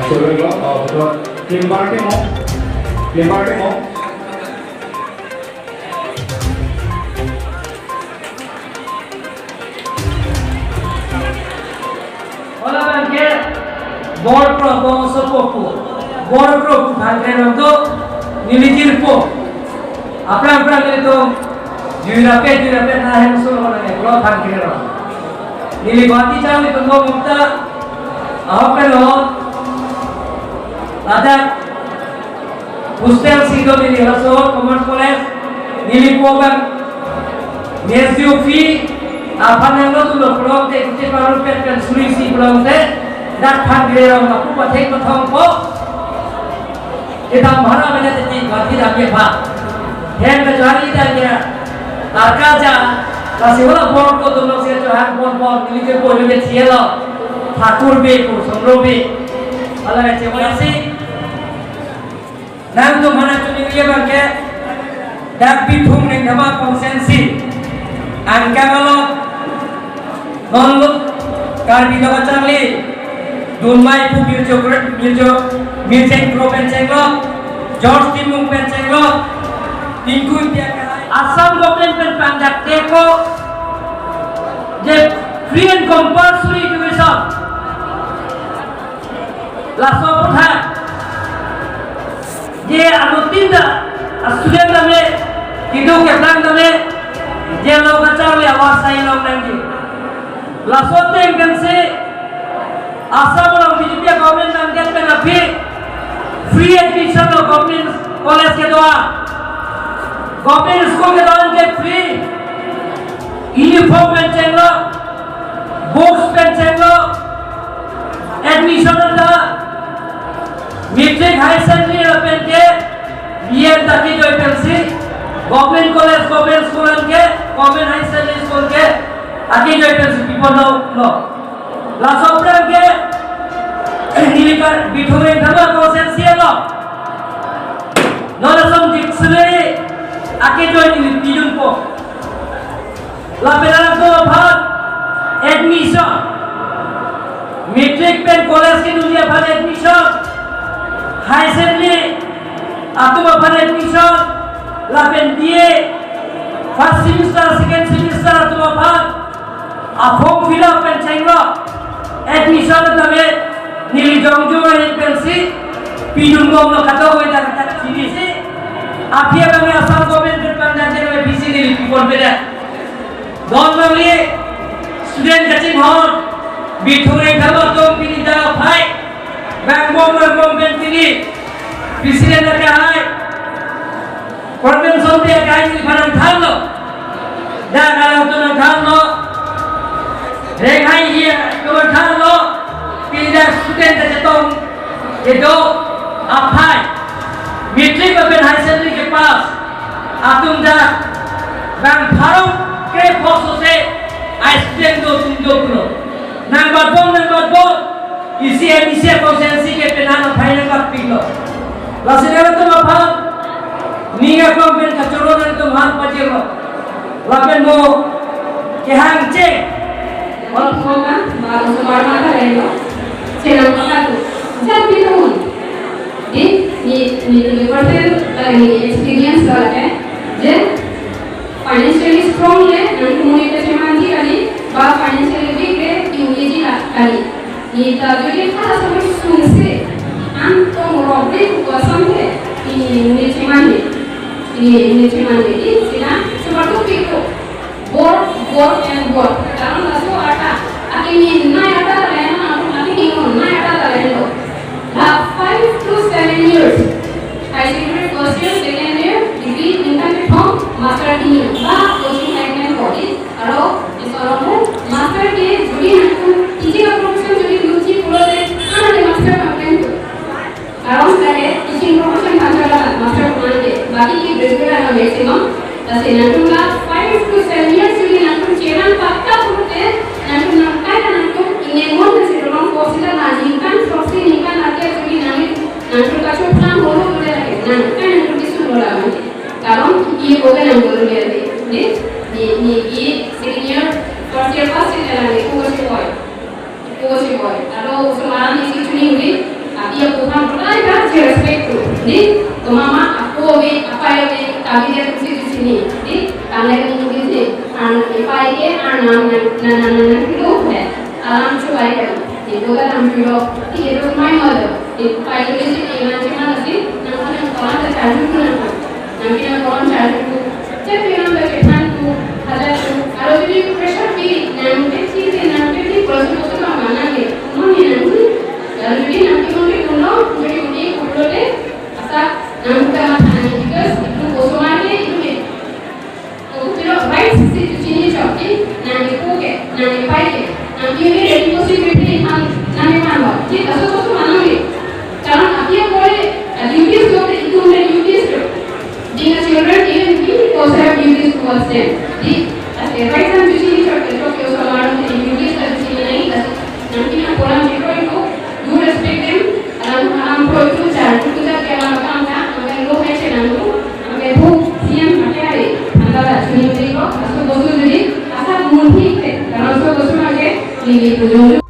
Solo betul. Limbarke mo. Ola bangke bor pro bongso poku. Bor pro bangke ramdo nilijir po. Apra itu jurape na hemsul orang pro bangke ram. Nilibati jam itu mo mukta apa lo? Ada hostel sido nili raso commerce college nili program mesio fee apa nang lo tuh belum deh kita baru pengen solusi belum deh dak bangke ram aku pakai petang po kita mana mana tadi mati dah pak yang kecuali dia arkaja kasih wala bor ko tuh sih cohan bor nili ko juga cielo Thakur भी को समरो भी अलग है वैसे नाम तो mana tu ni bangke dak bithum ning dhama konsensi angka kalau non karbi dawa changli dunmai pu mirjeng pro pencenglo George Timung pencenglo tingku dia Assam government pen panjat deko je free and compulsory education लासो पुठा ये अनुतिंदा student में किदो के plan में ये लोग बच्चा ले आवाज सही लोग लेंगे लासो टेंगन से आसाम और बीजेपी गवर्नमेंट अंगेज में अभी फ्री एजुकेशन और गवर्नमेंट कॉलेज के द्वारा गवर्नमेंट स्कूल के द्वारा के फ्री यूनिफॉर्म पेन चेंगलो बुक्स पेन चेंगलो एडमिशन दा मैट्रिक हाई सेकेंडरी अपन के बीएड तक की जो पेंसी गवर्नमेंट कॉलेज गवर्नमेंट स्कूल के गवर्नमेंट हाई सेकेंडरी स्कूल के आगे जो पेंसी पीपल नो लासोप्रा के निलिका बिठोरे धर्मा कॉन्सेंसियलो नॉलेजम डिक्शनरी आगे जो निलिपिजुन को लापेरा तो भाग एडमिशन मैट्रिक पेन कॉलेज की दुनिया भर एडमिशन हाई सेकेंडरी आतुमा भर एडमिशन लापेन BA first semester second semester आतुमा भर फॉर्म फिल अप पेन चाहिए एडमिशन तबे नीली जोंजो ये पेंसी पीजुन को हम खाता हुए जाता सीधी से आप ये बंगे असम गवर्नमेंट के पंजाब में बीसी नीली पीपल पे जाए नॉर्मली स्टूडेंट कचिंग हॉल बिठोरे धर्म तो पिनी दा भाई बैंगबोम बेंटिनी पिछले न क्या है कन्वेंशन पे गाइड फरम थालो दा गाला तो न थालो रेखाई ये तो थालो पिजा स्टूडेंट जे तो ये दो आप भाई मैट्रिक में हाई सेकेंडरी के पास आतुम जा बैंग फारो के फोसो से आइसक्रीम दो तुम दो करो नंबर 2 इसी कॉन्सेंसी के पेनाना फाइनल का पिलो लासिनेला तो माफा नीगा कॉम्पेन का चोरोना तो मान पजेलो लापेन मो के हांचे और फोगा मारो सुमार माता रहेलो चेना पता तो जब भी तो ये पढ़ते एक्सपीरियंस है जे फाइनेंशियली स्ट्रांग है नन कम्युनिकेशन मांगी वाली बा फाइनेंशियली वीक है इंग्लिश करी ये तजुर्बे खास समझ सुन से हम तो मुराबे कसम है इंग्लिश मांगे ये सिना सुबह पिको बोर कारण लासो आटा आके ये ना आटा रहना आके नहीं ना आटा रहना 5 to 7 years high secondary first year second year degree incomplete form master degree বা কোচিং লাইন করে আর ইসরমো মাস্টার কে যদি এখন টিচিং প্রফেশন যদি লুচি পুরোতে আমাদের মাস্টার কমপ্লেন কারণ তাকে টিচিং প্রফেশন কাজলা মাস্টার মানে বাকি কি গ্রেজুয়েট আর ম্যাক্সিমাম তাতে নাটুলা 5 to 7 years যদি নাটু চেনান পাক্কা করতে নাটু নাকাই নাটু ইনেমন সেরকম কোর্সটা না নিকান প্রফেশন নিকান আগে যদি নামি নাটু কাছে প্ল্যান হলো বলে রাখে নাকাই নাটু কিছু বলা মানে কারণ ये होगा ना बोल गया थे ये सीनियर फर्स्ट ईयर पास से चला ले कोच बॉय alors उसमारा नहीं कुछ नहीं हुई había Tuhan berkata je respect tu. Jadi mama aku apa yang kami dia kursi di sini. Jadi kami yang mungkin sini an apa ini an nan itu है alam coba ya. Itu kan ambil itu my mother. Itu pai itu sih yang macam sih namanya orang tercari tu nanti orang cari tu. Jadi yang berkesan tu ada tu. Kalau jadi pressure feel nanti sih nanti proses itu mana ni? Mana nanti jadi nanti mungkin kuno jadi ini kuno deh asal nanti macam ni because itu kosongan itu ni. Kalau right situ sini cakap nanti kuke nanti pakai nanti ini ready posisi beri nanti mana? Jadi asal mana ni? Karena apa yang boleh duties tu itu ada duties tu. Jika children even we also have duties towards them. Jadi right time tu sini cakap itu soalan duties tu sini naik nanti nak pulang itu you respect them alam pro itu jangan itu dah kayak macam angkat lo macam nanti angkat bu siam macam ada antara sini itu asal bosu jadi asal mungkin karena asal bosu macam ini tu